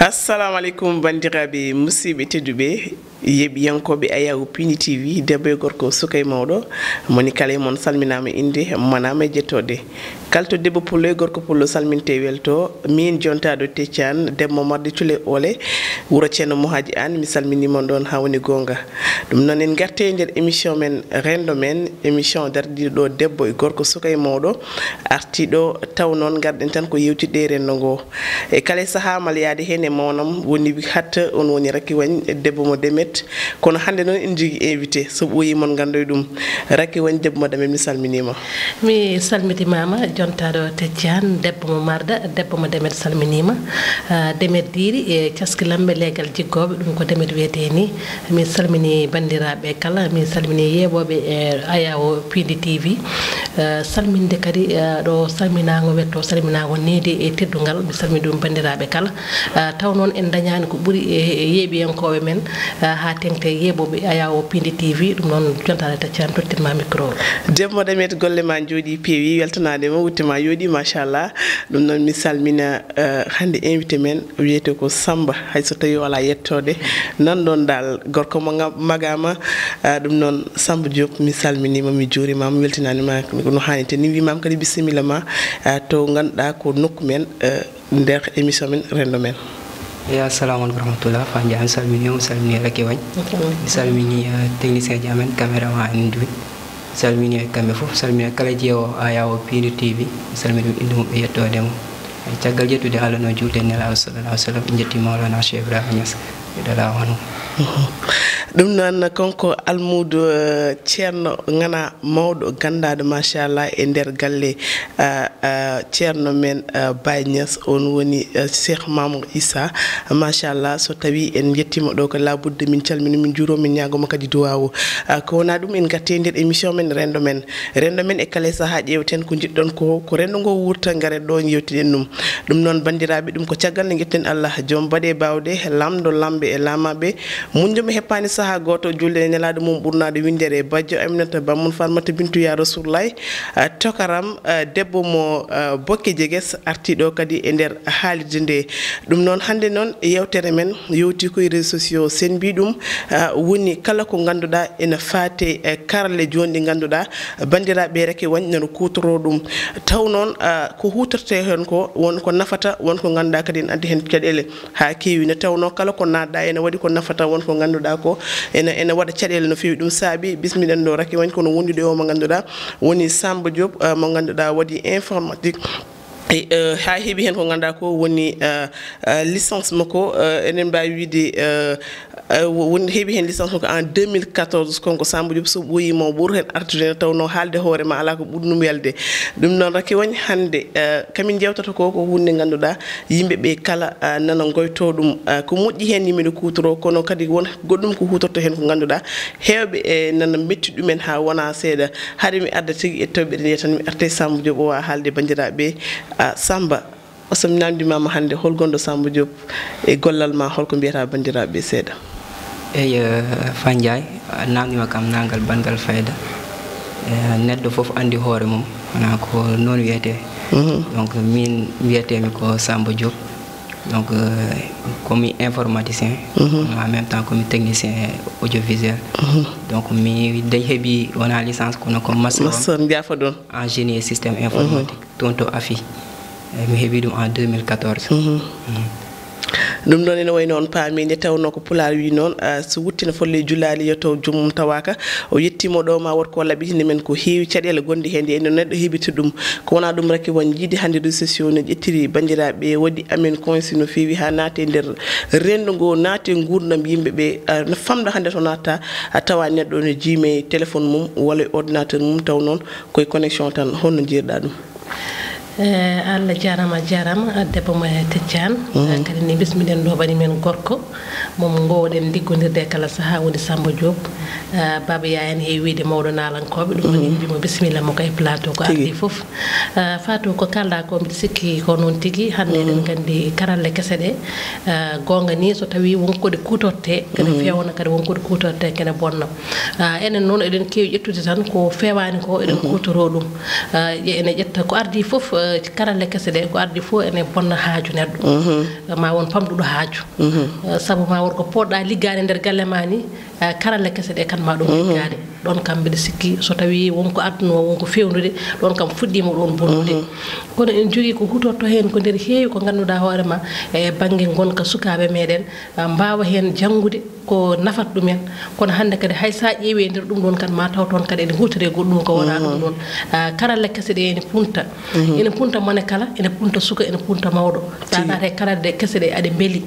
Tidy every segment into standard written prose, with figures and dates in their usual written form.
Assalamu alaikum bandiraɓe musidɓe tedduɓe yeɓiyankoɓe ayawoo PIINDI TV debbo e gorko suka e mawɗo moni kala e moon salminama inde manama e jettode kala to debbo pullo e gorko pullo salminte welto min jontaɗo teccan debbo marde cuule ole wuuro ceerno Mohaji Anne mi salminimon ɗon ha woni gonga ɗum noon en garte e nder émission men rendo men émission dardiɗo ɗo debbo e gorko suka e mawɗo artiɗo taw noon garɗen tan ko yewtidde rendo ngo e kala saaha mal yaade hen e mawnam woni hatta on woni Racky Wagne debbo mo demet kono hande noon en jogui invité so ɓooyi mon gandoy ɗum Racky Wagne debbo mo demet mi salminima. Mi salmitimama jontaɗo teccan debbo mo marda debbo mo demet salminima demet diiri e caskilamɓe leegal jiggoɓe ɗum ko demet wiyete ni mi salmini bandiraɓe kala mi salmini yeeɓoɓe e ayawoo PIINDI TV salminde kadi ɗo salminago wetto salminago needi e teddugal mi salmini ɗum bandiraɓe kala taw noon en dañani ko ɓuuri yeeɓiyankoɓe men ha tengte yeeɓoɓe ayawoo PIINDI TV ɗum noon jontaɗo teccan tottinma micro debbo mo demet golle ma jooɗi peewi weltanadema wuttima yooɗi machallah ɗum noon mi salmina hande invité men wiyete ko Samba hayso tawi wala yettode nanɗon dal gorko mo magama ɗum noon Samba Diop mi salminima mi juurimama mi weltinanima no hannirta ni wimama kadi bisimilla ma to ganduɗa ko nokku men nder émission men rendo men. Assalamu alaikum warahmatullah fandia salmini Racky Wagne salmini technicien ji amen caméraman en duuɓi salmini kamɓe fof salmini kala jeewo ayawoo PIINDI TV salmini ɗum inde mum e yettode mum caggal jettude Allah no julde nelaɗo sallallahu alaihi wasallam jetti Mawlana Cheikh Ibrahima Niass ɗaɗa wonu ɗum noon konko almudo ceerno gana mawɗo gandaɗo machallah e nder galle ceerno men Baye Niass on woni Cheikh Mamadou Issa machallah so tawi en jettima ɗo ko labudde min calmini min juuro min ñagomo kadi duwawu ko wona ɗum en garte nder émission men rendo men e kala saaha ƴewten ko jiɗɗon ko rendo ngo wurta garet ɗo yewtiɗen ɗum noon bandiraɓe ɗum ko caggal nde guetten Allah joom baɗe bawde lamɗo lamɓe e lamaɓe muñjomi heppani saaha goto julde nelaɗo mum ɓurnade windere bajjo Aminata Bammun Farmata Bintou ya Rasoulaye tokaram debbo mo bokke jegues artiɗo kadi e nder haalirde nde ɗum noon hande noon yewtere men yewti koye réseaux sociaux sen mbi ɗum woni kala ko ganduɗa ene faate karle joni ɗi ganduɗa bandiraɓe Racky Wagne nano kutoro ɗum taw noon ko hutorte hen ko wonko nafata wonko ganduɗa kadi en addi hen caɗele ha kewi ne tawno kala ko nadɗa ene waɗi ko nafata wonko ganduɗa ko ene waɗa caɗele no fewi ɗum saabi bismiɗen ɗo Racky Wagne kono wondude o mo ganduɗa woni Samba Diop mo ganduɗa waɗi informatique ha heeɓi hen ko ganduɗa ko woni licence makko enen mbawi wiide woni heeɓi hen licence makko en 2014 konko Samba Diop so ɓooyima o ɓuuri hen artude tawno haalde hoorema ala ko ɓurɗum welde ɗum noon Racky Wagne hande kamin jewtata ko hunde ganduɗa yimɓeɓe kala nana goyto ɗum ko moƴƴi hen yimɓe kutoro kono kadi won goɗɗum ko hutorto hen ko ganduɗa hewɓe nana metti ɗumen ha wona seeɗa haade mi arda tigui e tawɓe ɗe tan mi arte Samba Diop o wa haalde bandiraɓe Samba o somi namdimama hande hol gonɗo Samba Diop e gollal ma holko mbiyata bandiraɓe seeɗa. eyi Fandiaye namdima kam nangal bangal fayda neɗɗo foof andi hoore mum wona ko noon wiyete donc min wiyetemi ko Samba Diop donc komi informaticien en même temps komi technicien audiovisuel donc mi dañ heeɓi wona licence kono ko master jafa ɗon en génie et système informatique toon to AFI mi heeɓi ɗum en 2014 ɗum ɗon ene wayno on paami nde tawno ko Pulaar wi noon so wuttina folle julali yetto jumum tawaka o yettimo ɗo ma wot ko labitinde men ko heewi caɗele gonɗi hen de eno neɗɗo heeɓita ɗum ko wona ɗum Racky Wagne jiide hande réseaux sociaux ne ƴettiri bandiraɓe waɗi amen conseil no fewi ha naate nder rendo ngo naate gurdam yimɓeɓe no famɗa hande to natta a tawa neɗɗo ne jiime téléphone mum walla ordinateur mum taw noon koye connexion tan holno jiirɗa ɗum Allah jaarama debbo mo Teccan kadi ni bismiɗen ɗo bani men gorko mom gowɗen liggodirde kala saha woni Samba Diop baba yayen heewide mawɗo nalankoɓe ɗum woni mbimo bisimilla mo kay plateau ko ardi foof fatou ko kalɗa ko mbiɗa sikki ko noon tigui hande eɗen gandi karalle kese ɗe gonga ni so tawi wonkoɗe kutorte kene fewna kadi wonkoɗe kutorte kene bonna enen noon eɗen kewi ƴettude tan ko fewani ko eɗen kutoro ɗum ene ƴetta ko ardi foof karalle kese ɗe ko ardi fof ene bonna haaju neɗɗo ma won pamɗuɗo haaju saabu ma won ko poɗɗa liggade nder galle ma ni karalle kese ɗe kan ma ɗum liggade ɗon kam mbiɗa sikki so tawi wonko adduno wonko fewnude ɗon kam fuɗɗima ɗon bonnude kono en jogui ko hutorto hen ko nder heewi ko ganduɗa hoorema e banggue gonka sukaɓe meɗen mbawa hen janggude ko nafat ɗumen kono hande kadi hay sa ƴeewi nder ɗum ɗon kan ma taw toon kadi ene hutore goɗɗum ko wona ɗum ɗon karalle kese ɗe ene punta mone kala ene punta suka ene punta mawɗo sa naate karalle kese ɗe aɗe beeli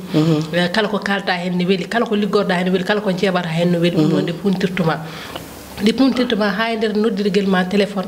kala ko kalta hen ne weeli kala ko liggorɗa hen ne weeli kala ko jeeɓata hen ne weeli ɗum ɗon nde puntirtuma ɗi puntirtuma ha e nder noddirguel ma téléphone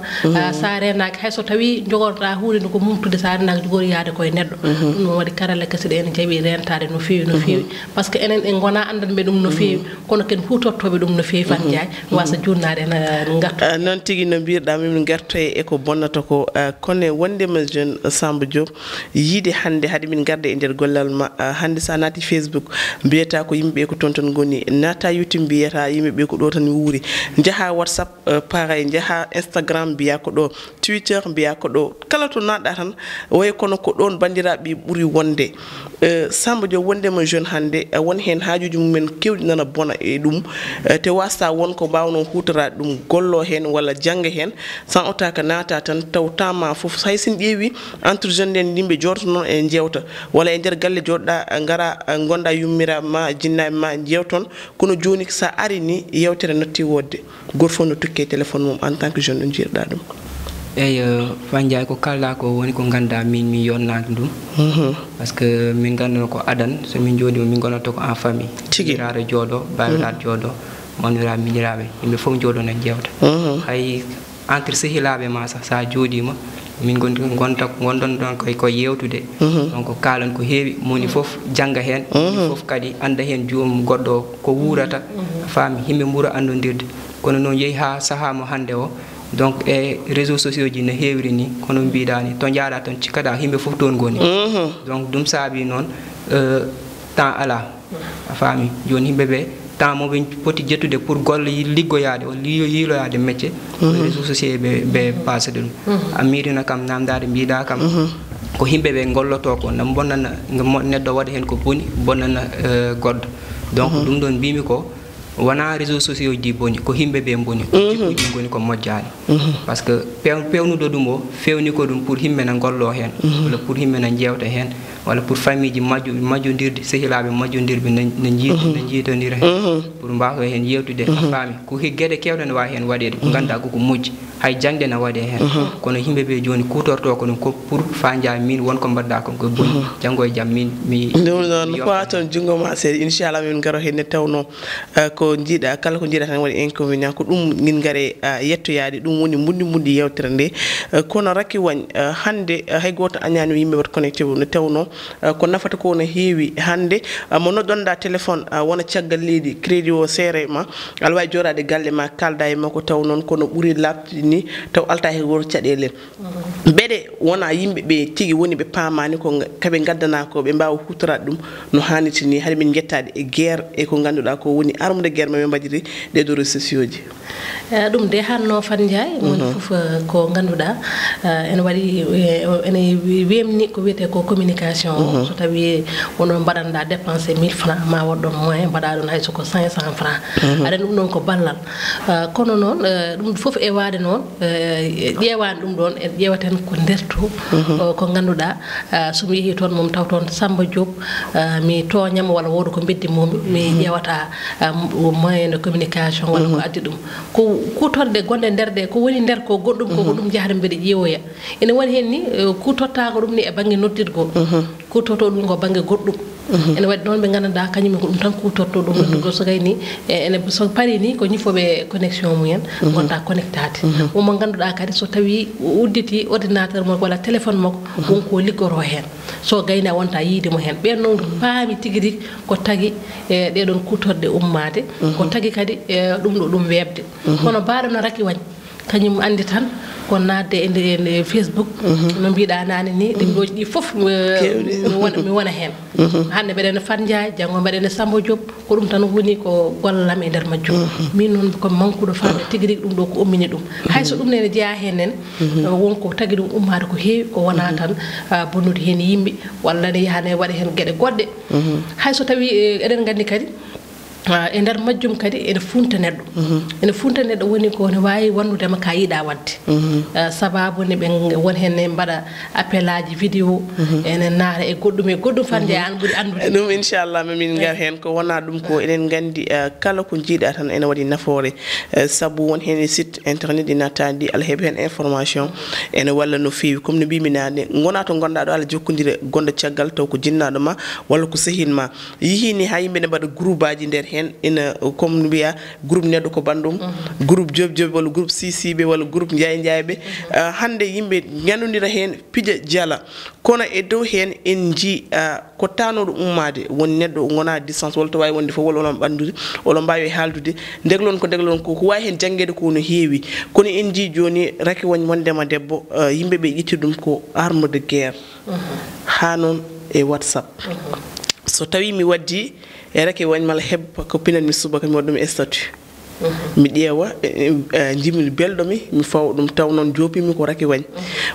sa renaki hayso tawi jogorɗa hunde nde ko mumtude sa renaki jogori yaade koye neɗɗo ɗum noon waɗi karalle kese ɗe ene jaaɓi rentade no fewi no fewi par ce que enen en gona andanɓe ɗum no fewi kono ken hutortoɓe ɗum no fewi fan Ndiaye wasa jurnade en garta noon tigui no mbirɗa min gartoye eko bonnata ko kono wondema jeune Samba Diop yiide hande haade min garde e nder gollal ma hande sa naati Facebook mbiyata ko yimɓeɓe ko toon ton goni naata YouTube mbiyata yimɓeɓe ko ɗo tan wuuri jaha WhatsApp pareil jaha Instagram mbiya ko ɗo Twitter mbiya ko ɗo kala to naɗɗa tan way kono ko ɗon bandiraɓe ɓuuri wonde Samba Diop wondema jeune hande won hen haajuji mumen kewɗi nana bona e ɗum te wasta won ko mbawno hutorade ɗum gollo hen walla jangga hen sans autant que naata tan taw tama foof hay sin ƴeewi entre jeune nden yimɓe jooɗoto noon e jewta walla e nder galle joɗɗa gara gonda yummiraɓe ma jinnaɓe ma jewton kono joni sa ari ni yewtere notti wodde goto fof no tukke téléphone mum en tant que jeune ɗo jiiɗa ɗum eyi Fandiaye ko kalɗa ko woni ko ganda min mi yonnaki ɗum par ce que min ganduno ko adan so min jooɗima min gonata ko en famille tigiraɗo jooɗo bawiraɗo jooɗo maniraɓe miñiraɓe yimɓe foof jooɗon e jewta hay entre sehilaɓe ma sa jooɗima min gonta gondon ɗon ko yewtude donc kalan ko heewi moni foof jangga hen moni foof kadi anda hen joomum goɗɗo ko wurata faami yimɓe ɓuura andodirde kono noon yeehi ha saaha mo hande o donc e réseaux sociaux ji no heewri ni kono mbiɗani to jaaɗa toon cikkaɗa yimɓe foof toon goni donc ɗum saabi noon temps ala a faami joni yimɓeɓe temps moɓe poti jettude pour golle liggoyade o yiiloyade métier réseaux sociaux ɓe passe ɗum a mirina kam namdade mbiɗa kam ko yimɓeɓe golloto ko no bonnana neɗɗo waɗa hen ko boni bonnana goɗɗo donc ɗum ɗon mbimi ko wona réseaux sociaux ji boni ko yimɓeɓe boni jikkuji goni ko moƴƴani par ce que pewnuɗo ɗum o fewni ko ɗum pour yimɓe no gollo hen walla pour yimɓe no jewta hen walla pour famille ji majjodirde sehilaɓe majjodirɓe no jiitodira hen pour mbawa hen yewtude a faami ko gueɗe kewɗe ne wawi hen waɗede ko ganduɗa koko moƴƴi hay jangde ne waɗe hen kono yimɓeɓe joni kutorto ko ɗum ko pour Fandiaye min wonko mbaɗɗa kon ko boni janggo e jaam min ɗum noon fa toon junggo ma seeɗa inchallah min garo hen ne tawno ko jiiɗa kala ko jiiɗa tan waɗi inconvénient ko ɗum min gaare yettoyade ɗum woni mbundi yewtere nde kono Racky Wagne hande hay goto añani yimɓe wat connecté no tawno ko nafata ko no heewi hande mo noddonɗa téléphone wona caggal leydi crédit o seere ma aɗa wawi joɗade galle ma kalda e makko taw noon kono ɓuuri labtude ni taw alta he goto caɗele beɗe wona yimɓeɓe tigui woni ɓe paamani ko kaɓe gaddana ko ɓe mbawa hutorade ɗum no hanniti ni haade min jettade e guerre e ko ganduɗa ko woni armude guerre maɓe mbaɗiri ɗe ɗo réseaux sociaux ji ɗum de hanno Fandiaye woni foof ko ganduɗa ene waɗi ene wemni ko wiyete ko communication so tawi wono mbaɗanɗa dépensé 1000 francs ma waɗɗon moyen mbaɗa ɗon hayso ko 500 francs aɗa ɗum ɗon ko ballal kono noon ɗum foof e wade noon ƴewani ɗum ɗon en ƴewaten ko nderto ko ganduɗa somi yeehi toon mom taw toon Samba Diop mi toñama walla wodo ko beddi momi mi ƴewata moyen de communication walla ko addi ɗum ko kutorde gonde nder de ko woni nder ko goɗɗum ko ɗum jahata mbeɗe ƴeewoya ene woni hen ni kutortako ɗum ni e banggue noddirgo kutorto ɗum ko banggue goɗɗum ene waɗi noon ɓe gandanɗa kañum ko ɗum tan kutorto ɗum noddugo so kayni ene so paari ni ko ñifoɓe connexion mumen gonta connectade womo ganduɗa kadi so tawi udditi ordinateur makko walla téléphone makko wonko liggoro hen so gayna wonta yiidemo hen ɓen noon paami tigui rigui ko tagui ɗeɗon kutorde ummade ko tagui kadi ɗum ɗo ɗum webde kono mbaɗo no Racky Wagne kañum andi tan ko nadde e Facebook no mbiɗa nane ni ɗemɗoji ɗi foof mi wona hen hande mbeɗene Fat Ndiaye janggo mbeɗene Samba Diop ko ɗum tan woni ko gollam e nder majjum min noon ko mankuɗo famde tigui rigui ɗum ɗo ko ummini ɗum hayso ɗum nene jeeya hen nen wonko tagui ɗum ummade ko heewi ko wona tan bonnude hen yimɓe walla ne yahane waɗa hen gueɗe goɗɗe hayso tawi eɗen gandi kadi e nder majjum kadi ene funta neɗɗo ene funta neɗɗo woni ko ne wawi wandudema ka yiiɗa wadde sababu ne ɓe won hen ne mbaɗa appel aji vidéo ene naata e goɗɗum Fat Ndiaye an ɓuuri andude ɗum inchallah mamin gar hen ko wona ɗum ko eɗen gandi kala ko jiiɗa tan ene waɗi nafoore saabu won hen e site internet ɗi nattadi ala heeɓa hen information ene walla no fewi comme no mbimi nane gona to gonɗa ɗo ala jokkodire gonɗo caggal taw ko jinnaɗo ma walla ko sehinma yihini ha yimɓe ne mbaɗa groupe aji nder hen ina comme no mbiya groupe neɗɗo ko bandum groupe joɓe walla groupe sisiɓe walla groupe ndiaye hande yimɓe ñandodira hen piija jala kono e dow hen en ji ko tanoɗo ummade woni neɗɗo gona distance walla to wawi wonde fof walla olon ɓandude olo mbawi haaldude deglon ko wawi hen jangguede ko no heewi kono en ji joni Racky Wagne wondema debbo yimɓeɓe ƴetti ɗum ko arme de guerre ha noon e WhatsApp so tawi mi waddi e Racky Wagne mala heɓ ko pinanmi subaka mi waɗa ɗum e statut mi ƴeewa jimmi belɗomi mi fawa ɗum taw noon jopimi ko Racky Wagne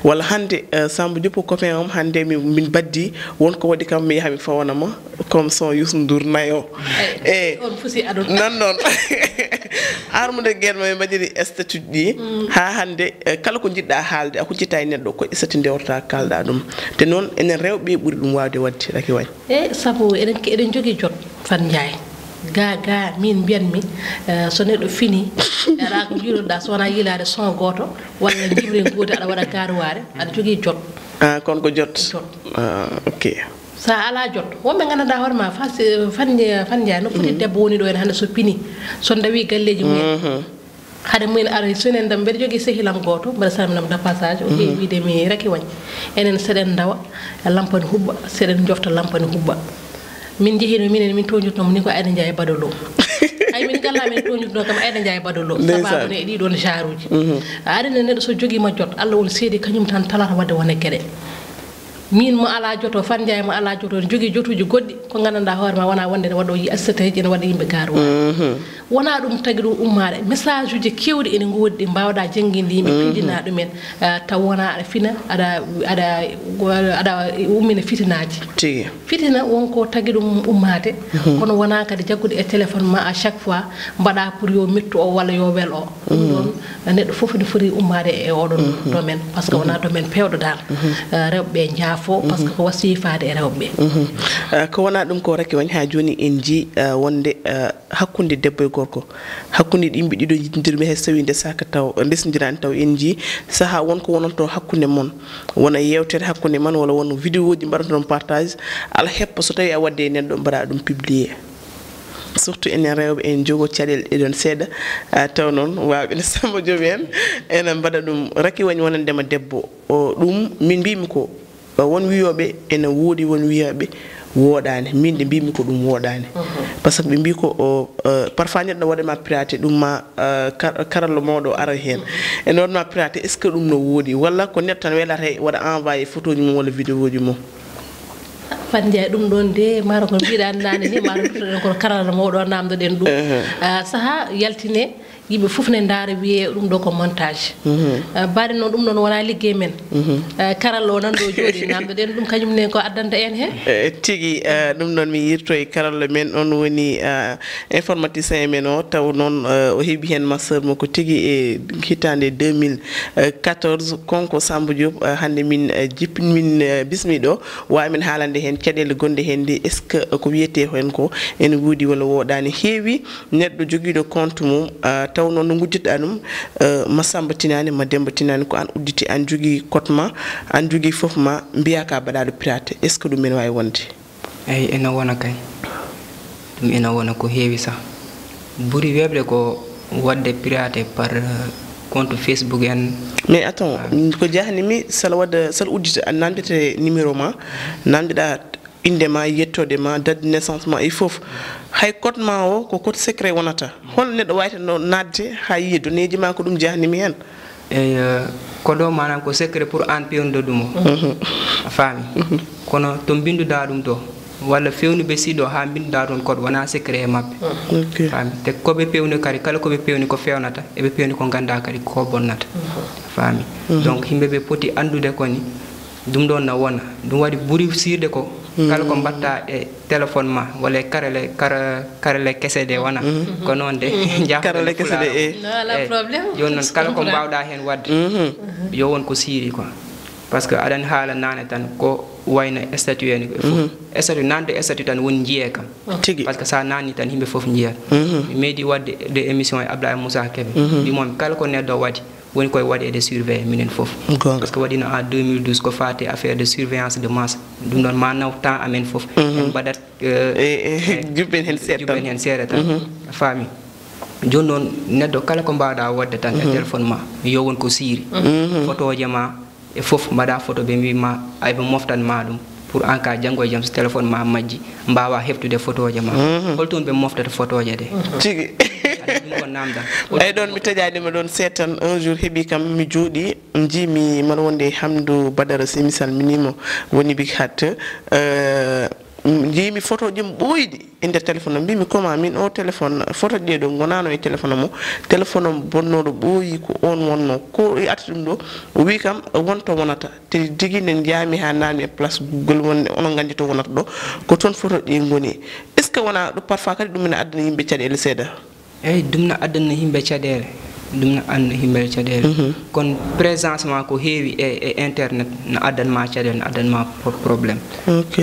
walla hande Samba Diop copain am hande min baddi wonko waɗi kam mi yaha mi fawanama comme son Youssou Ndour nayo on fusi adon nan noon arme de guerre mi mbaɗiri statut ɗi ha hande kala ko jiɗɗa haalde a huccita e neɗɗo ko statut ndewrata kalɗa ɗum te noon enen rewɓe ɓuuri ɗum wawde wadde Racky Wagne saabu eɗen jogui jot Fat Ndiaye ga min mbiyanmi so neɗɗo fini aɗa ko jiiɗoɗa so wona yilade son goto walla jibre gooti aɗa waɗa garuware aɗa jogui jot kon ko jot ok sa ala jot wonɓe gandanɗa hoorema Fat Ndiaye no foti debbo woni ɗo en hande so pini so dawi galleji mumen hade mumen ara sonen dam mbeɗa jogui sehilam goto mbeɗa salminam de passage o heewi widemi Racky Wagne enen seɗen dawa lampani hubba seɗen jofta lampani hubba min jehino minen min toñirtomo ni ko Aida Ndiaye badolo ay min galla min toñirto kam Aida Ndiaye badolo sababu ne ɗiɗon jaruji aɗane neɗɗo so joguima jot Allah won seedi kañum tan talata wadde wona gueɗe min mo ala joto Fat Ndiaye mo ala joto jogui jotuji goɗɗi ko gandanɗa hoorema wona wonde ne waɗo yi assataji ene waɗa yimɓe garu wona ɗum tagui ɗum ummade message uji kewɗi ene godi ɗi mbawɗa jangguinde yimɓe pindina ɗumen taw wona aɗa fina aɗa ummina fitinaji fitina wonko tagui ɗum ummade kono wona kadi jaggude e téléphone ma à chaque fois mbaɗa pour yo mettu o walla yo wel o ɗum ɗon neɗɗo foof ne foti ummade e oɗon domaine par ce que wona domaine pewɗo dal rewɓe jaafo par ce que ko wasifade e rewɓe ko wona ɗum ko Racky Wagne ha joni en ji wonde hakkude debbo e gorko hakkude yimɓe ɗiɗo jiɗidirmi hay so tawi ndesaka taw ndesdirani taw en ji saaha wonko wonanto hakkude mon wona yewtere hakkude man walla won vidéo ji mbaɗata ɗon partage ala heppa so tawi a wadde e neɗɗo mbaɗa ɗum publier surtout enen rewɓe en jogo caɗele ɗeɗon seeɗa taw noon wawɓe Samba Diop en ene mbaɗa ɗum Racky Wagne wonandema debbo ɗum min mbimi ko won wiyoɓe ene woodi won wiyaɓe woɗani min de mbimi ko ɗum woɗani par ce que ɓe mbi ko parfois neɗɗo waɗama piraté ɗum ma karalla mawɗo ara hen e noon ma piraté est ce que ɗum no woodi walla ko neɗɗo tan welata waɗa envoyé photo ji mum walla vidéo ji mum Fat Ndiaye ɗum ɗon de maro ko mbiɗa nane ni maro ɗuɗɗoɗen kono karalla mawɗo namdoɗen ɗum saaha yaltine yimɓe fof ne ndaara wiye ɗum ɗo ko montage baɗe noon ɗum ɗon wona liggey men karalla o nan ɗo jooɗi namdoɗen ɗum kañum ne ko addanta en hen tigui ɗum noon mi yirto e karalla men on woni informaticien men o taw noon o heeɓi hen masseur mo ko tigui e hitande 2014 konko Samba Diop hande min min bismiɗo wawi min haalande hen caɗele gonde hen nde est ce que ko wiyete hen ko ene woodi walla woɗani heewi neɗɗo joguiɗo compte mum taw noon no gujjitɗa ɗum ma Samba tinani ma Demba tinani ko an udditi an jogui cote ma an jogui foof ma mbiya ka baɗaɗo piraté est ce que ɗum men wawi wonde ay ena wona kay dum ena wona ko heewi sax buri weble ko wadde piraté par compte Facebook en. Mais attends, ko jahanimi sala wada sal uddita namdete numéro ma namdida indema yettodema date de naissance ma e fof hay code ma o ko code secret wonata hol neddo wayta no nadde ha yeddo neji ma ko dum jahanimi hen e kodo manam ko secret pour an piondo dum fami kono to binduda dum to wala fewnu be sido ha binduda don code wana secret mabbe fami te ko be pewnu kari kala ko be pewni ko fewnata e be pewni ko ganda kari ko bonnata fami donc himbe be poti andude ko ni dum don na wona dum wadi buri sirde ko kala ko batta e téléphone ma wala karale kesse de wana ko non de karale kesse de la problème yo non kala ko bawda hen wadde yo won ko siri quoi parce que adan hala nane tan ko wayna statut en fof statut nande statut tan won jiye kam parce que ça nani tan himbe fof jiya medi wadde de émission e Abdoulaye Moussa Kebe bi mom kala ko neddo wadi woni koy wadi de surveiller minen fof parce que wadina en 2012 ko faté affaire de surveillance de masse dum don ma naw temps amen fof en badat jubben hen sere tan fami jonnon neddo kala ko baada wadde tan e téléphone ma yo won ko siri photo jama e fof mbada photo be mi ma ay be moftan ma dum pour en cas jango jam so téléphone ma majji mbawa heftude photo jama holton be moftata photo je de tigi ay don mi tajani ma don setan un jour hebi kam mi jodi jimi man wonde Hamdou Badara si misal minimo woni bi hat jimi photo jim boydi inde téléphone bi mi koma min o téléphone photo de do gonano e téléphone mo téléphone bonnodo boyi ko on wonno ko e atdum do wi kam wonto wonata te digi nen jami ha nami place Google wonde on gandi to wonata do ko ton photo de ngoni est ce que wona do parfois kadi dum ne adna yimbe tiade el seda ay dum na adna himbe tiadere dum na an himbe tiadere kon présence ma ko heewi e internet na adan ma tiadere na adan ma problème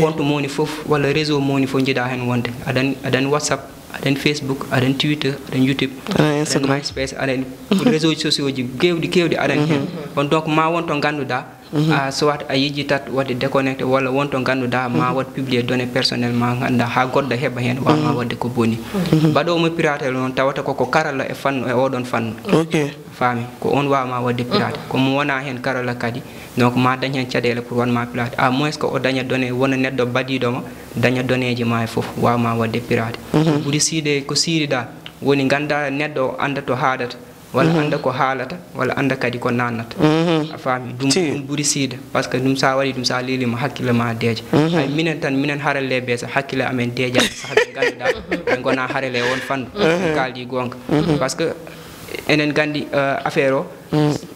compte moni fof wala réseau moni fo jida hen wonde adan WhatsApp adan Facebook adan Twitter adan YouTube adan MySpace adan réseaux sociaux ji kewdi adan hen on donc ma wonto ganduda soit a yiji tat wadde déconnecté wala wonto ganduda ma wad publier données personnelles ma ganda ha goddo heba hen wa ma wadde ko boni bado mo piratel non tawata ko karala e fanno e odon fanno fami ko on wa ma wadde pirate ko mo wona hen karala kadi donc ma dañ hen ciadele pour wan ma pirate à moins que o daña données wona neddo badido ma daña données ji ma fof wa ma wadde pirate buri side ko sirida woni ganda neddo anda to haadata wala anda ko haalata wala anda kadi ko nannata a faami dum buri sida parce que dum sa wari dum sa lili ma hakkile ma deeja ay minen harale be sa hakkile amen deeja sa ganduda be gona harale won fandu kaldi gonga parce que enen gandi affaire o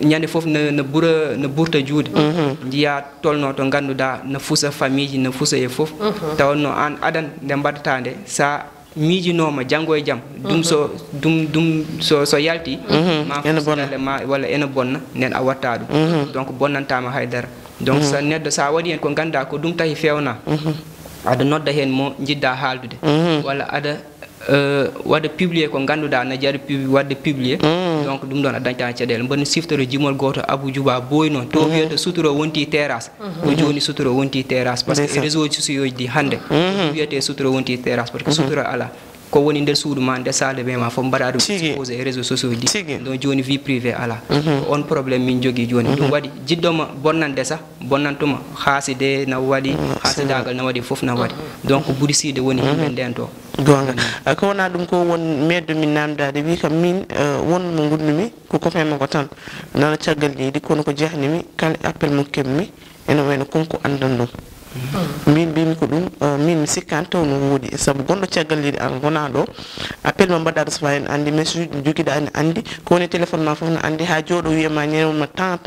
nyande fof ne burta juude jiya tolno to ganduda na fusa famille na fusa e fof tawno an adan de mbadatande sa miji noma jango e jam dum so yalti ma wala ena bonna nen a watta dum donc bonnantama haydara donc sa neddo sa wadi en ko ganda ko dum tahi fewna ada nodda hen mo jidda haldude wala ada wada publier ko ganduda na jari wadde publier donc dum don adanta ciadel bon siftoro jimol goto Abou Djouba boyno to wiete suturo wonti terrasse ko joni suturo wonti terrasse parce que réseaux sociaux di hande wiete suturo wonti terrasse parce que suturo ala ko woni der suudu ma de salle be ma fo mbara dum exposer réseaux sociaux di donc joni vie privée ala on problème min jogi joni dum wadi jiddoma bonnande sa bonnantuma haside na wadi hasidagal na wadi fof na wadi donc buriside woni himbe dento gonga ko wona dum ko won meddo min namdade wi kam min won mo gundumi ko copain mako tan nana tiagal di kono ko jehnimi kala appel mo kemmi eno wayno konko andan dum min bimi ko dum min sikkanto no wodi sabu gondo tiagal di an gona do appel mo badda so fayen andi message jogida an andi ko ne téléphone ma fof na andi ha jodo wiyema ñeew ma tan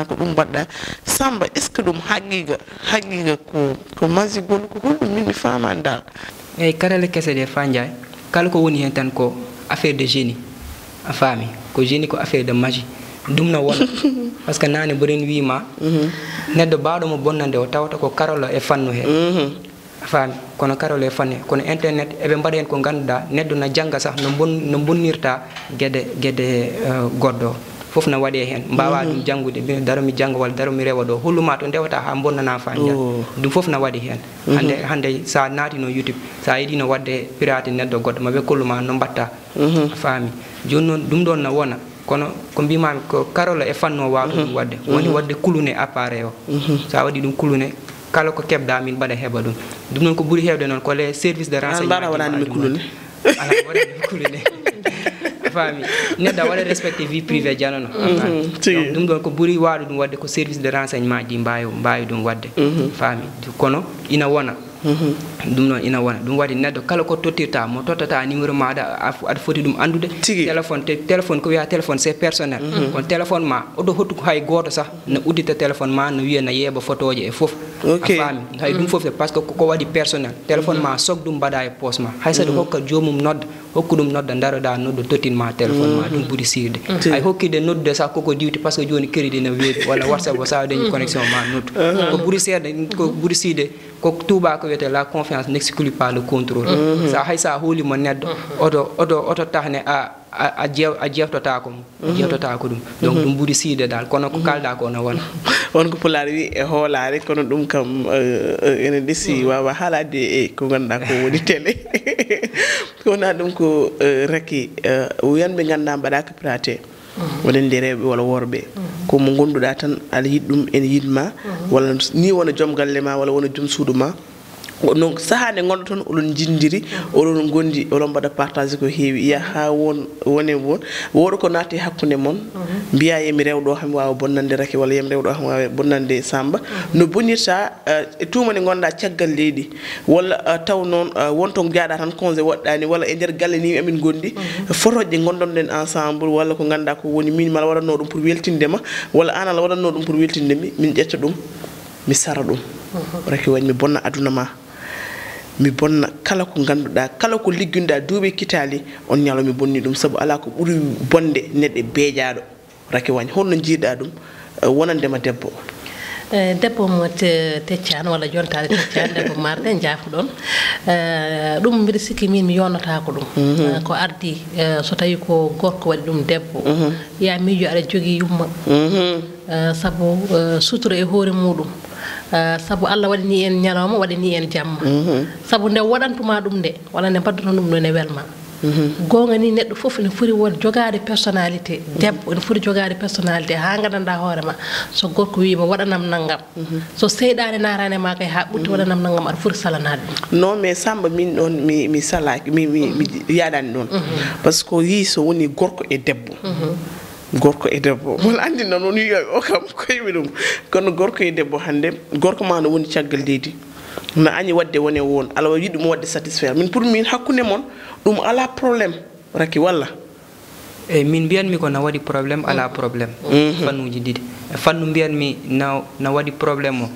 ko dum badda Samba est ce que dum haqiqa ko mazi gon ko dum min fama dal e karale kesse de fanjay kala ko woni hen tan ko affaire de génie a fami ko génie ko affaire de magie dum na wona parce que nane boren wi ma neddo baado mo bonnande o tawta ko karolo e fannu he a fami kono karolo e fanne kono internet e be mbaden ko ganduda neddo na janga sax no bonnirta gede goddo fof na waɗe hen mbawa ɗum janngude daro mi jannga walla daro mi rewa ɗo holluma to ndewata ha bonnana fanja ɗum fof na waɗi hen hande sa naati no YouTube sa yiɗino wadde pirate neɗɗo goɗɗo maɓe kolluma no mbatta faami joni noon ɗum ɗon na wona kono ko mbimami ko karola e fanno wawɗo ɗum wadde woni wadde kulune appareil o sa waɗi ɗum kulune kala ko keɓda min mbaɗa heɓa ɗum noon ko ɓuuri hewde noon ko les service de renseignement waɗani kulune ala waɗani kulune fami neɗɗo waɗa respecté vie privée janono ɗum ɗon ko ɓuuri wawde ɗum wadde ko service de renseignement ji mbawi ɗum wadde fami kono ina wona ɗum noon ina wona ɗum waɗi neɗɗo kala ko tottirta mo tottata numéro maɗa aɗa foti ɗum andude téléphone ko wiya téléphone c'est personnel kono téléphone ma oɗo hottu ko hay goto sah no uddita téléphone ma no wiya no yeeɓa photo je e foof a faami hay ɗum foof par ce que ko waɗi personnel téléphone ma sok ɗum mbaɗa e poste ma hay saɗa hokka jomum nodda hokku ɗum nodda daroɗa nodda tottinma téléphone ma ɗum ɓuuri sirde hay hokkide noddude sah koko diwti par ce que joni crédit no weeɓi walla whatsapp o sa dañi connexion ma noddu ko ɓuuri seede ko ɓuuri siide ko tuuba ko wiyete la confiance n'exclut pas le contrôle sa hay sa hoolimo neɗɗo oto tahne a jewtotako ɗum donc ɗum ɓuuri siide dal kono ko kalɗa ko no wona wonko pulaar wi e hoolare kono ɗum kam ene ɗesi wawa haalade e ko ganduɗa ko woni télé wona ɗum ko Racky wiyanɓe ganduɗa mbaɗaka pirate wonen nde rewɓe walla worɓe ko mo gonduɗa tan aɗa yiɗ ɗum ene yiɗma walla ni wona joom galle ma walla wona joom suudu ma donc saha nde gonɗo toon oɗon jindiri oɗon gondi oɗon mbaɗa partage ko heewi iya ha wone woɗo ko naati hakkude moon mbiya yemi rewɗo hami wawa bonnande Racky walla yemi rewɗo hami wawa bonnande Samba no bonirta e tuma nde gonɗa caggal leydi walla taw noon wonto jaaɗa tan congé woɗɗani walla e nder galle ni amin gondi photoje ɗe gondonɗen ensemble walla ko ganduɗa ko woni min mala waɗanno ɗum pour weltindema walla an ala waɗanno ɗum pour weltindemi min ƴetta ɗum mi sara ɗum Racky Wagne mi bonna aduna ma mi bonna kala ko ganduɗa kala ko ligguinɗa duuɓi kitali on ñalo mi bonni ɗum saabu ala ko ɓuuri bonde neɗɗo beejaɗo Racky Wagne holno jiiɗa ɗum wonandema debbo debbo mo Tecciane walla jontade Tecciane debbo marde jaafuɗon ɗum mbiɗa sikki min mi yonnotako ɗum ko ardi so tawi ko gorko waɗi ɗum debbo ya miijo aɗa jogui yumma saabu sutura e hoore muɗum sabu Allah waɗani en ñalawma waɗani en jamma sabu nde waɗantuma ɗum nde walla nde badduta ɗum ɗo ne welma gonga ni neɗɗo fof ne foti won jogade personnalité debbo ne foti jogade personnalité ha gandanɗa hoorema so gorko wima waɗanam naggam so seyɗade narane ma kay ha ɓutti waɗanam naggam aɗa foti salanade ɗum non mais Samba min ɗon mi salaki mi yaɗani ɗon par ce que yi so woni gorko e debbo gorko e debbo wala andi non woni yoy o kam koymi ɗum kono gorko e debbo hande gorko ma no woni caggal leydi no añi wadde wone won ala yiɗi ɗum wadde satisfaire min pour min hakkude mon ɗum ala probléme Racky walla eyyi min mbiyanmi ko na waɗi probléme ala probléme fannuji ɗiɗi fannu mbiyanmi na waɗi probléme o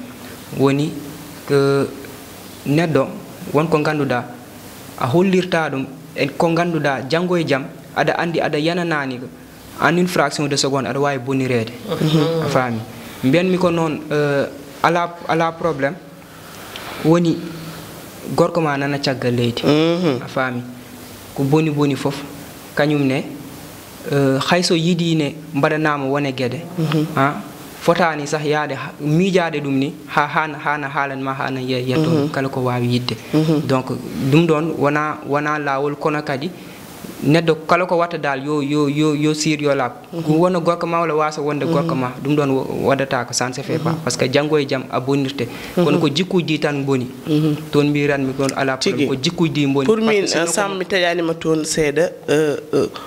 woni que neɗɗo wonko ganduɗa a hollirta ɗum e ko ganduɗa janggo e jaam aɗa andi aɗa yananani ko en une fraction de seconde aɗa wawi bonirede a faami mbiyanmi ko noon ala probléme woni gorko ma nana caggal leydi a faami ko boni boni fof kañum ne hayso yiɗine mbaɗanama wone gueɗe fotani sah yaade miijade ɗum ni hana haalanma hana yetto kala ko wawi yidde donc ɗum ɗon wona lawol kono kadi neɗɗo kala ko watta dal yo sir yo lab ko wona gorko ma walla wasa wonde gorko ma ɗum ɗon waɗata ko ça ne se fait pas par ce que janggo e jaam a bonirte kono ko jikkuji tan boni toon mbiranmi gon ala ko jikkuji boni pour min Sam mi taƴanima toon seeɗa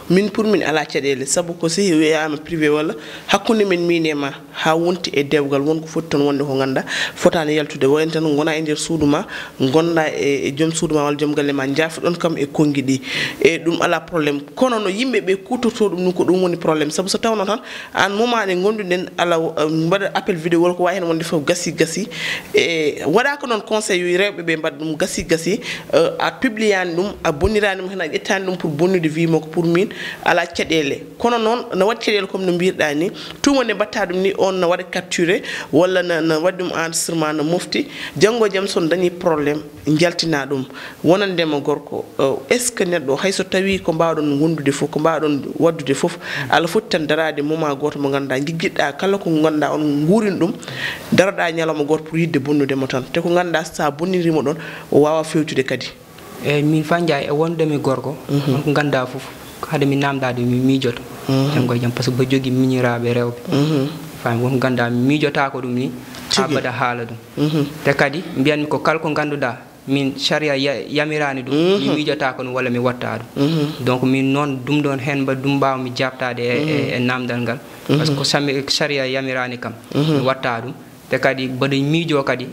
min pour min ala caɗele saabu ko si wiyama privé walla hakkude men min e ma ha wonti e dewgal wonko foti toon wonde ko ganduɗa fotani yaltude wayno tan gona e nder suudu ma gonɗa e joom suudu ma walla joom galle ma jaafuɗon kam e konngui ɗi e ɗum ala probléme kono no yimɓeɓe kutorto ɗum ko ɗum woni probléme saabu so tawno tan an momade gonduɗen ala mbaɗa appel vidéo wala ko wawi hen wonde foof gasi e waɗaka noon conseil yo rewɓeɓe mbaɗa ɗum gasi a publiani ɗum a bonnirani ɗum hen a ƴettani ɗum pour bonnude vie makko pour min ala caɗele kono noon no waɗi caɗele comme no mbirɗa ni tuma nde mbatta ɗum ni on no waɗa capturé walla no waɗi ɗum enregistrement no mofti janggo e jaam son dañi probléme jaltina ɗum wonandema gorko est ce que neɗɗo hayso tawi ko mbawɗon wondude fof ko mbawɗon waddude fof ala foti tan darade moment goto mo ganduɗa jiggiɗɗa kala ko ganduɗa on guurini ɗum daroɗa ñalawma goto pour yidde bonnudemo tan te ko ganduɗa sa bonnirimo ɗon o wawa fewtude kadi eyyi min fanjay e wondemi gorko on ko ganduɗa fof hade mi namdade mi miijoto janggo e jaam par ce que ba jogui miñiraɓe rewɓe fami wonko ganduɗa mi miijota ko ɗum ni ha mbaɗa haala ɗum te kadi mbiyanmi ko kala ko ganduɗa min sharia yamirani ɗum mi miijota ko ɗum walla mi watta ɗum donc min noon ɗum ɗon hen mba ɗum mbawmi jabtade e namdal ngal par ce que sharia yamirani kam mi watta ɗum te kadi mbaɗa miijo kadi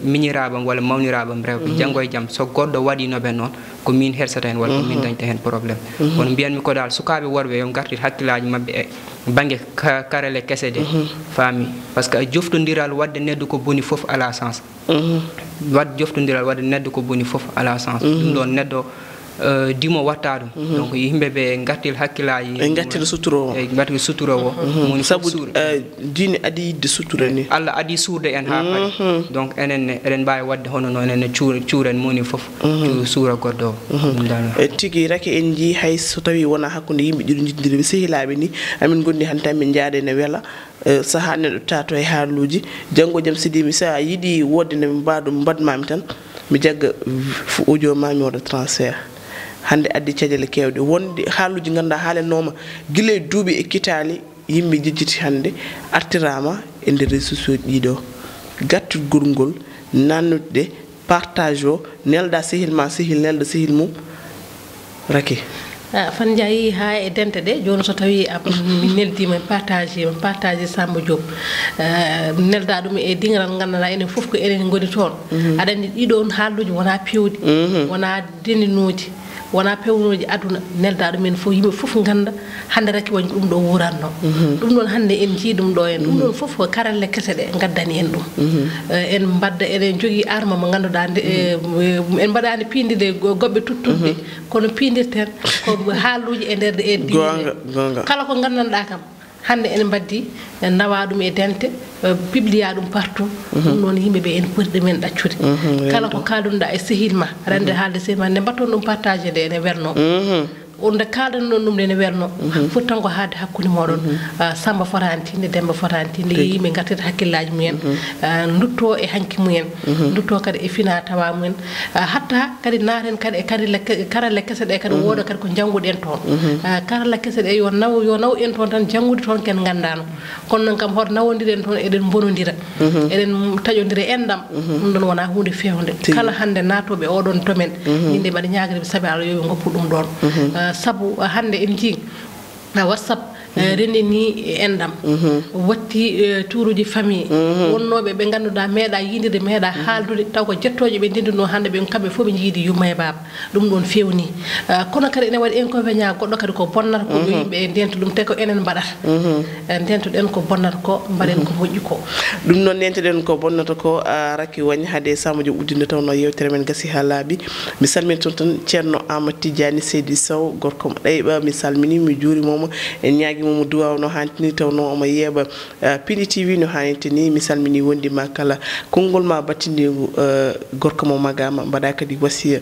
miñiraɓam walla mawniraɓam rewɓe janggo e jaam so goɗɗo waɗinoɓe noon ko min hersata hen walla ko min dañta hen probléme kono mbiyanmi ko dal sukaɓe worɓe yo gartir hakkillaji mabɓe e banggue karele kese de faami par ce que joftodiral wadde neddo ko boni foof ala sens wadde joftodiral wadde neddo ko boni foof ala sens ɗum ɗon neddo dimo watta ɗum donc yimɓeɓe gartil hakkillaji e gartil suturo e gartil suturo o moni sabu diine adi yidde sutura ni Allah adi suurde en ha paɗi donc enenne eɗen mbawi wadde hono noon enenne cuuren moni foof suura goɗɗo o tigui Racky en jii hay so tawi wona hakkude yimɓe ɗiɗo jiddiri ɓe sehilaɓe ni amin gondi hannde tan min jaade ne weela saha neɗɗo tato e haaluji janggo jaam sidimi sa yiiɗi wodde ne mbaɗum mbadmami tan mi jagga audio mami waɗa transfert hande addi caɗele kewɗe wonde haaluji ganduɗa haalenoma guila duuɓi e kitali yimɓe jejjiti hande artirama e nder réseaux sociaux ɗiɗo gattirgol ngol nannude partage o nelda sehil ma sehil nelda sehil mum Racky fan jayi ha e dente de joni so tawi mi neldima partage Samba Diop nelda ɗum e dingal ganduɗa enen foof ko enen goni toon aɗa andi ɗiɗon haaluji wona pewɗi wona deninoji wona pewnoji aduna nelda ɗumen fof yimɓe fof ganda hande Racky Wagne ɗum ɗo wuranno ɗum ɗon hande en jii ɗum ɗo en ɗum ɗon fof ko karalle kese ɗe gaddani en ɗum en mbadda eɗen jogui arma mo ganduɗa en mbaɗani piindide goɓɓe tuttuɗe kono piindirten ko haaluji e nder e diine kala ko gandanɗa kam hande en mbaddi nawa ɗum e dente publia ɗum partout ɗum noon yimɓeɓe en poti ɗumen ɗaccude kala ko kaldunoɗa e sehil ma rende haalde sehil ma nde mbatton ɗum partage de ene werno onde kaldan ɗon ɗum nde ne werno foti tan ko haade hakkude moɗon Samba fotantinde Demba fotantinde yimɓe gartata hakkillaji mumen dutto e hanki mumen dutto kadi e fina tawa mumen hatta kadi naaten kadi e karalle kese ɗe kadi wooda kadi ko jangguɗen toon karalle kese ɗe yo naw en toon tan janggude toon ken gandano kono noon kam hoto nawodiren toon eɗen bonodira eɗen taƴodira endam ɗum ɗon wona hunde fewde kala hande natoɓe oɗon domaine yimɓe mbaɗa ñagueɓe saabi Allah yoɓe goppu ɗum ɗon sabu hande en jii WhatsApp rendini endam watti turuji famille wonnoɓe ɓe ganduɗa meeɗa yidide meeɗa haaldude taw ko jettoje ɓe ndinduno hande ɓe kamɓe fof ɓe jiidi yumma e baba ɗum ɗon fewni kono kadi ene waɗi inconvénient goɗɗo kadi ko bonnata ko yo yimɓe e ndento ɗum te ko enen mbaɗata ndentoɗen ko bonnata ko mbaɗen ko moƴƴi ko ɗum noon ndentoɗen ko bonnata ko Racky Wagne haade Samba Diop uddinde tawno yewtere men gasi ha laaɓi mi salmini toon tan ceerno Amadou Tidiani Seydi Sow gorko mo ɗayɓa mi salmini mi juurimomo en ñaagui mo duwaw no hantini tawno omo yeeɓa PIINDI TV no hantini mi salmini wondima kala konngol ma battindigu gorko mo magama mbaɗa kadi wasiya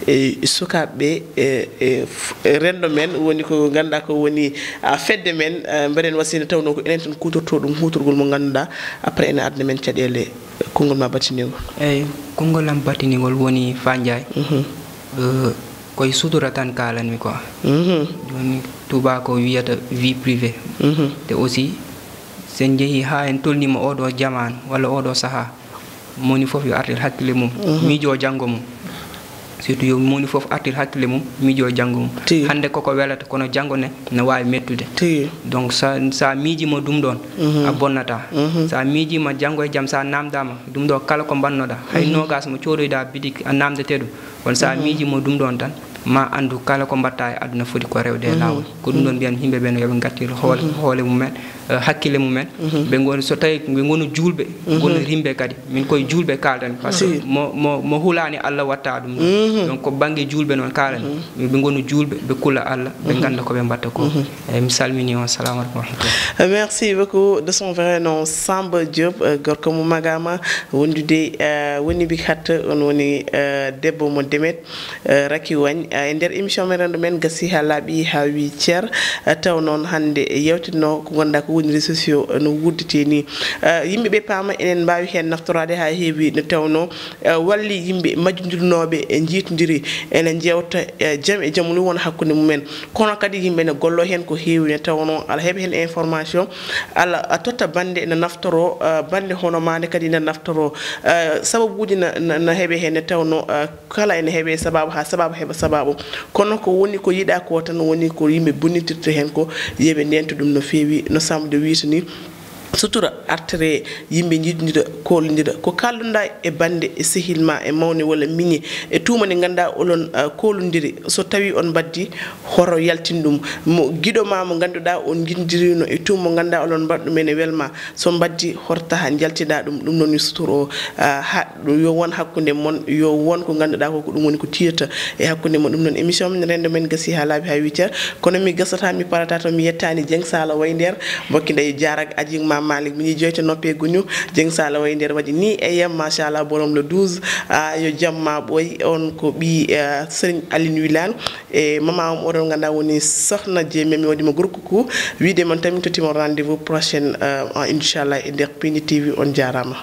e sukaɓeɓe e Renndo men woni ko ganduɗa ko woni fedde men mbaɗen wasiyde tawno ko enen tan kutorto ɗum hutorgol mo ganduɗa après ene adna men caɗele konngol ma battindigol eyyi konngol am battinigol woni Fandiaye koye sutura tan kalanmi quoi joni tubako wiyata vie privée te aussi sen jeehi ha en tolnima oɗo jamanu walla oɗo saaha moni foof yo artir hakkille mum miijo janggo mum surtout yo moni foof artir hakkille mum miijo janggo mum hande koko welata kono janggo ne wawi mettude donc sa miijima ɗum ɗon a bonnata sa miijima janggo e jaam sa namdama ɗum ɗo kala ko bannoɗa hay nogas mo coɗoyɗa bidik a namdete ɗum kono sa miijima ɗum ɗon tan ma andu kala ko mbatta e aduna foti ko rewde e lawol ko ɗum ɗon mbiyan yimɓeɓe no yooɓe gartir hoole mumen hakkille mumen ɓe goni so tawi ɓe gonu julɓe gonu rimɓe kadi min koye julɓe kaldan par ce que mo hulani Allah watta ɗum ɗon donc ko banggue julɓe noon kalani ɓe gonu julɓe ɓe kulla Allah ɓe ganda koɓe mbatta ko eyyi mi salmini on salamu aleykum warahmatullah merci beaucoup de son vrai nom Samba Diop gorko mo magama wondude woni bi hatta on woni debbo mo Demet Racky Wagne e nder émission men Renndo men gasi ha laaɓi ha wi ceer taw noon hande yewtino ko gonda ko woni réseaux sociaux no wuddete ni yimɓeɓe paama enen mbawi hen naftorade ha heewi no tawno walli yimɓe majjodirnoɓe e jiitodiri ene jewta jaam e jaam ni won hakkude mumen kono kadi yimɓe ne gollo hen ko heewi ne tawno ala heeɓa hen information ala totta bande ne naftoro bande hono mande kadi ne naftoro sababuji na heeɓe hen ne tawno kala ene heeɓe sababu ha sababu heeɓa sababu kono ko woni ko yiɗa ko tan woni ko yimɓe bonnitirta hen ko yeɓe ndento ɗum no feewi no Samba Diop wiita ni sutura artere yimɓe jiidodira kolodira ko kalluɗa e bande e sehilma e mawne walla miñe e tuma nde ganduɗa olon kolodiri so tawi on baddi horo yaltin ɗum mo guiɗoma mo ganduɗa on jindirino e tuma mo ganduɗa olon mbaɗ ɗumen e welma so baddi horta ha jaltiɗa ɗum noon sutoro o ha yo won hakkude mon yo won ko ganduɗa ko ɗum woni ko tiyata e hakkude mon ɗum noon émission men Renndo men gasi ha laabi ha 8h kono mi gasata mi parata to mi yettani Dieng Sala way nder mbokki nde jarak aji Malik mi joyta noppe guñu Dieng Sala way nder waɗi ni e yam machallah borom le 12 yo jamma boy on ko bi Serigne Aline Wilane e mama o oɗon ganda woni sohna Diémé mi waɗi mo groupe ku wiide mon tammi totima rendez-vous prochaine inchallah e nder PIINDI TV on jaarama